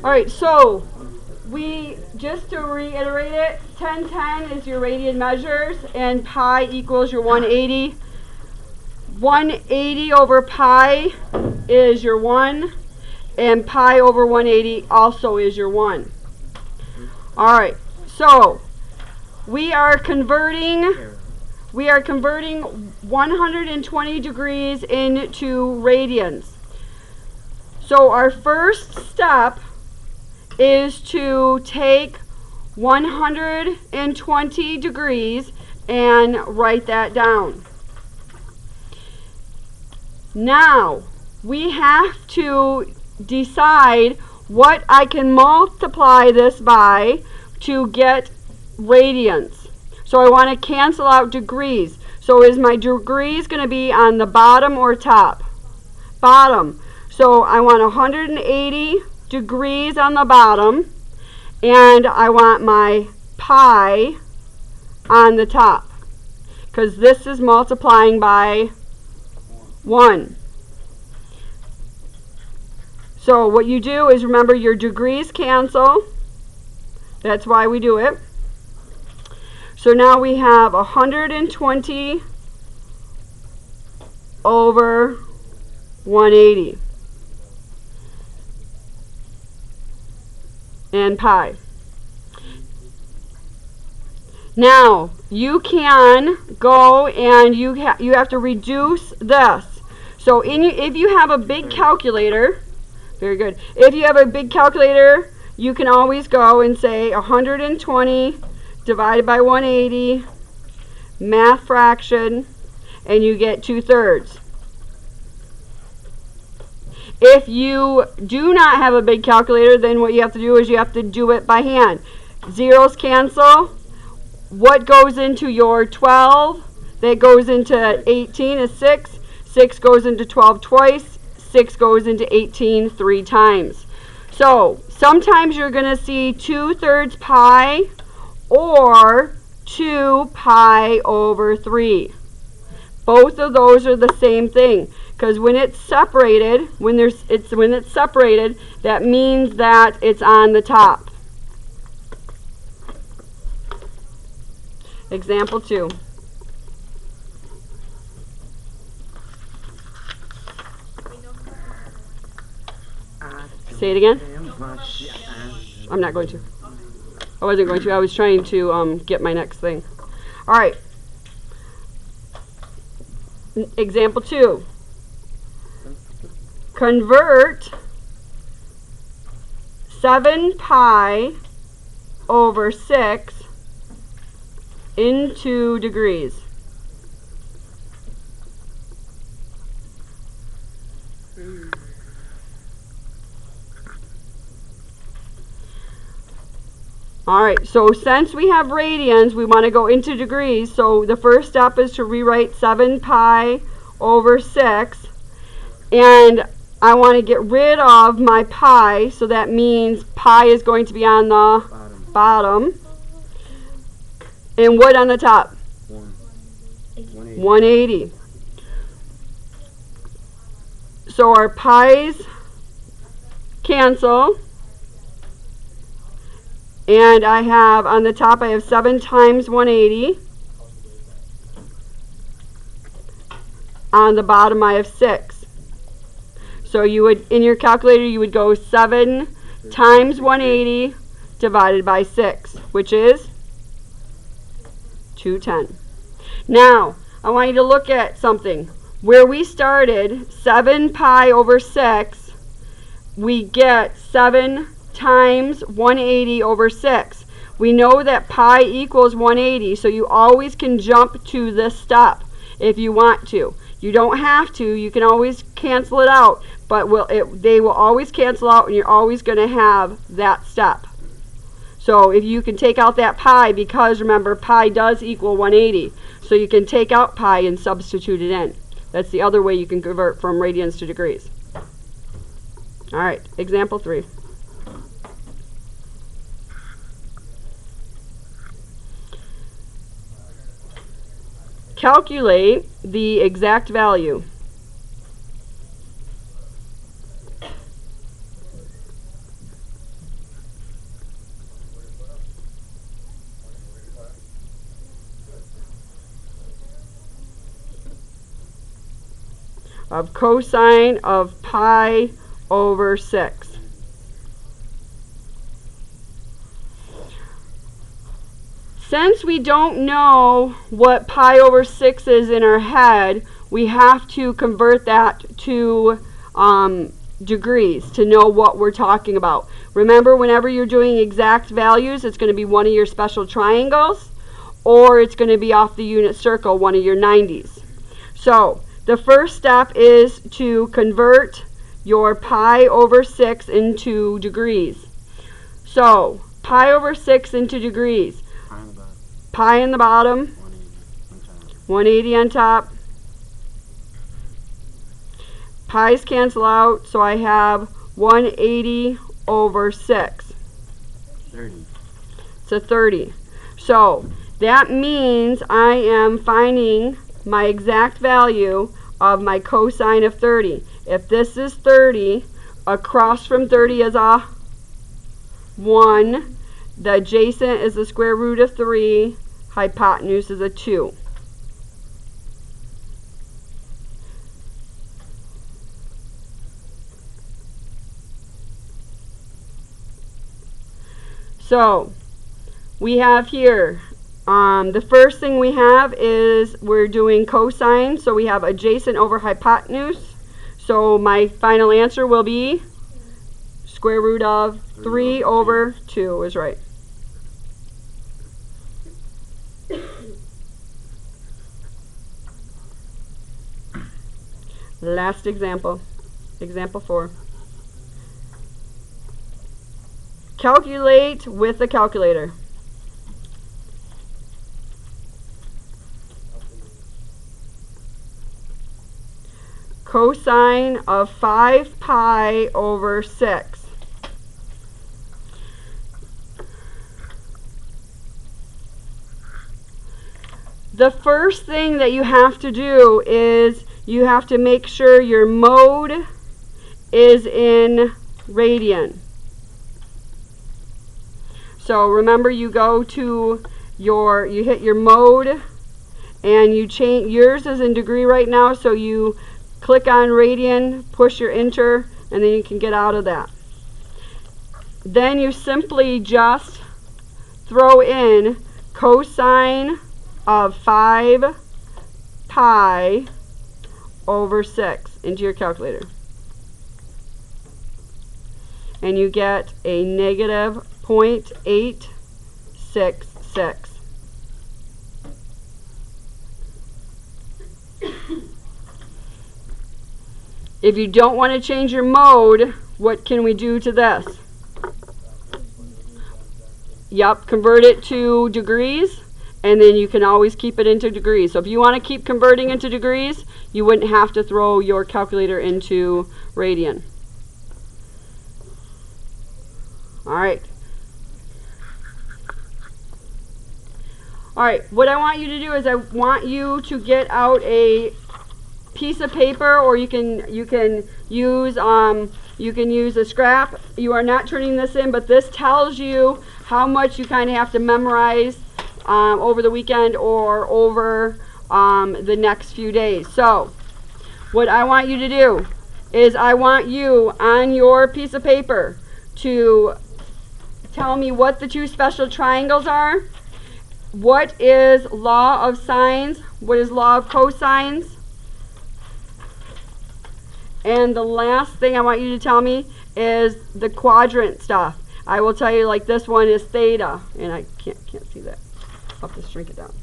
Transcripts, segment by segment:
All right, so we, just to reiterate it, 1010 is your radian measures, and pi equals your 180. 180 over pi is your 1, and pi over 180 also is your 1. All right, so we are converting 120 degrees into radians. So our first step is to take 120 degrees and write that down. Now, we have to decide what I can multiply this by to get radians. So I want to cancel out degrees. So is my degrees going to be on the bottom or top? Bottom. So I want 180 degrees on the bottom, and I want my pi on the top, because this is multiplying by 1. So what you do is, remember, your degrees cancel. That's why we do it. So now we have 120 over 180. And pi. Now, you can go and you have to reduce this. So if you have a big calculator, very good. If you have a big calculator, you can always go and say 120 divided by 180, math fraction, and you get 2/3. If you do not have a big calculator, then what you have to do is you have to do it by hand. Zeros cancel. What goes into your 12? That goes into 18 is 6. 6 goes into 12 twice. 6 goes into 18 3 times. So sometimes you're going to see 2/3 pi or 2 pi over 3. Both of those are the same thing. Because when it's separated, when it's separated, that means that it's on the top. Example 2. Say it again. I'm not going to. I wasn't going to. I was trying to get my next thing. All right. Example 2. Convert 7 pi over 6 into degrees. Alright, so since we have radians, we want to go into degrees. So the first step is to rewrite 7 pi over 6. And I want to get rid of my pi, so that means pi is going to be on the bottom. And what on the top? 180. So our pi's cancel. And I have, on the top, I have 7 times 180. On the bottom, I have 6. So you would, in your calculator, you would go 7 times 180 divided by 6, which is 210. Now, I want you to look at something. Where we started, 7 pi over 6, we get 7 times 180 over 6. We know that pi equals 180, so you always can jump to this step if you want to. You don't have to. You can always cancel it out, but they will always cancel out, and you're always going to have that step. So if you can take out that pi, because remember, pi does equal 180, so you can take out pi and substitute it in. That's the other way you can convert from radians to degrees. All right, example 3. Calculate the exact value. of cosine of pi over 6. Since we don't know what pi over 6 is in our head, we have to convert that to degrees to know what we're talking about. Remember, whenever you're doing exact values, it's going to be one of your special triangles, or it's going to be off the unit circle, one of your 90s. So the first step is to convert your pi over 6 into degrees. So pi over 6 into degrees. Pi in the bottom, 180 on top. Pi's cancel out, so I have 180 over 6. 30. It's a 30. So that means I am finding my exact value of my cosine of 30. If this is 30, across from 30 is a 1. The adjacent is the square root of 3. Hypotenuse is a 2. So we have here, the first thing we have is we're doing cosine, so we have adjacent over hypotenuse. So my final answer will be square root of 3 over 2 is right. Last example, example 4. Calculate with a calculator. Cosine of 5 pi over 6. The first thing that you have to do is you have to make sure your mode is in radian. So remember, you go to you hit your mode and you change, yours is in degree right now, so you click on radian, push your enter, and then you can get out of that. Then you simply just throw in cosine of 5 pi over 6 into your calculator. And you get a negative 0.866. If you don't want to change your mode, what can we do to this? Yep, convert it to degrees, and then you can always keep it into degrees. So if you want to keep converting into degrees, you wouldn't have to throw your calculator into radian. All right. All right, what I want you to do is I want you to get out a piece of paper, or you can use a scrap. You are not turning this in, but this tells you how much you kind of have to memorize over the weekend or over the next few days. So what I want you to do is I want you on your piece of paper to tell me what the two special triangles are. What is law of sines? What is law of cosines? And the last thing I want you to tell me is the quadrant stuff. I will tell you, like, this one is theta, and I can't see that. I'll have to shrink it down.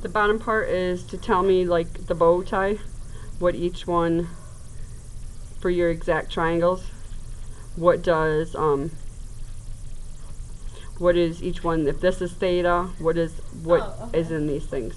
The bottom part is to tell me, like, the bow tie, what each one, for your exact triangles, what does, what is each one, if this is theta, what is in these things.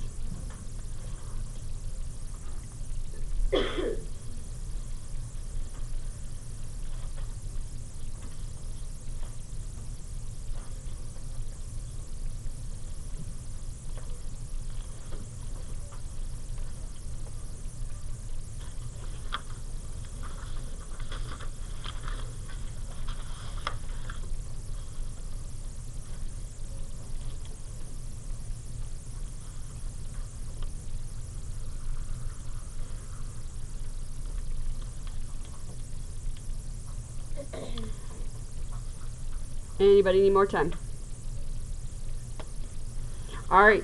Anybody need more time? Alright.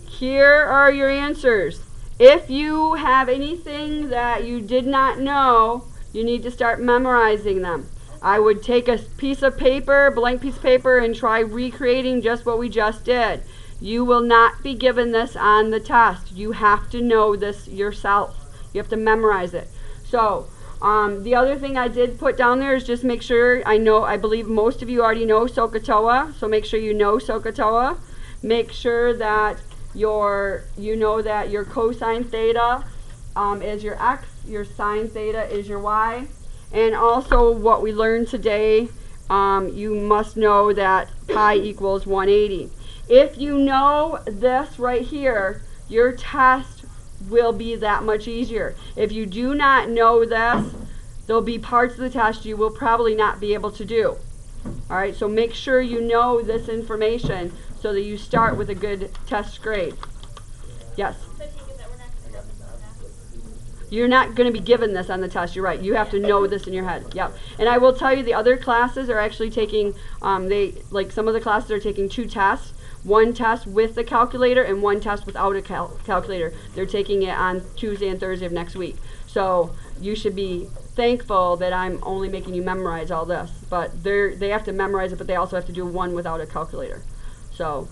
Here are your answers. If you have anything that you did not know, you need to start memorizing them. I would take a piece of paper, blank piece of paper, and try recreating just what we just did. You will not be given this on the test. You have to know this yourself. You have to memorize it. So, the other thing I did put down there is just make sure, I believe most of you already know SOHCAHTOA, so make sure you know SOHCAHTOA. Make sure that you know that your cosine theta is your x, your sine theta is your y. And also what we learned today, you must know that pi equals 180. If you know this right here, your test will be that much easier. If you do not know this, there'll be parts of the test you will probably not be able to do. Alright, so make sure you know this information so that you start with a good test grade. Yes? You're not going to be given this on the test, you're right. You have to know this in your head. Yep. And I will tell you the other classes are actually taking, some of the classes are taking 2 tests. One test with the calculator and one test without a calculator. They're taking it on Tuesday and Thursday of next week. So you should be thankful that I'm only making you memorize all this. But they have to memorize it, but they also have to do one without a calculator. So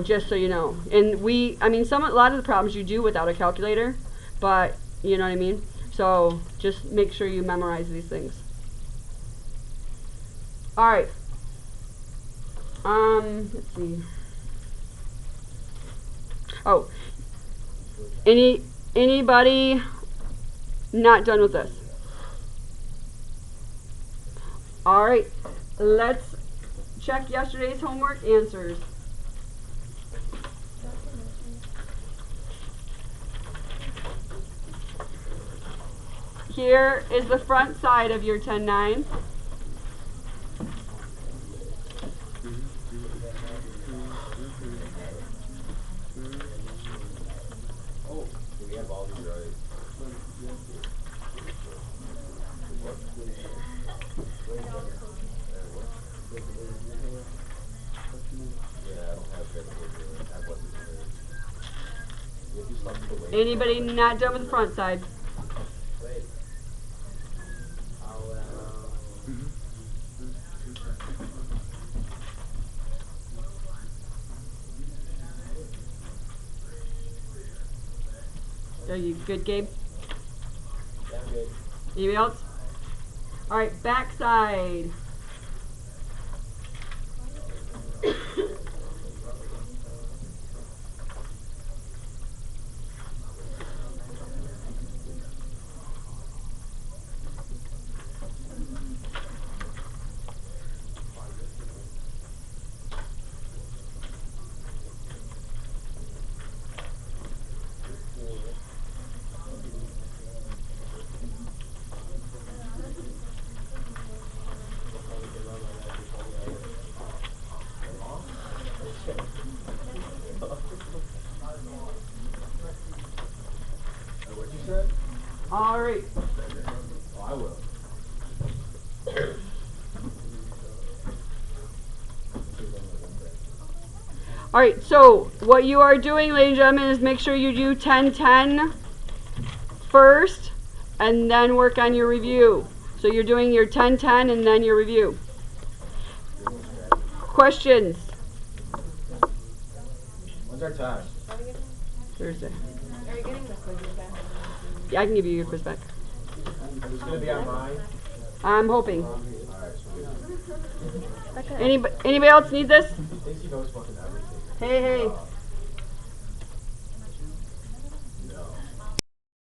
just so you know. And a lot of the problems you do without a calculator, but you know what I mean? So just make sure you memorize these things. Alright. Let's see. Oh, anybody not done with this? All right, let's check yesterday's homework answers. Here is the front side of your 10-9. Anybody not done with the front side? Are you good, Gabe? Yeah, I'm good. Anybody else? All right, back side. What you said? All right. Oh, I will. All right, so what you are doing, ladies and gentlemen, is make sure you do 10-10 first and then work on your review. So you're doing your 10-10 and then your review. Questions? What's our time? Thursday. Are you getting the quizzes back? Yeah, I can give you your quiz back. It's gonna be on mine. I'm hoping. Alright, sweet. Anybody else need this? Thinks he knows fucking everything. Hey, hey.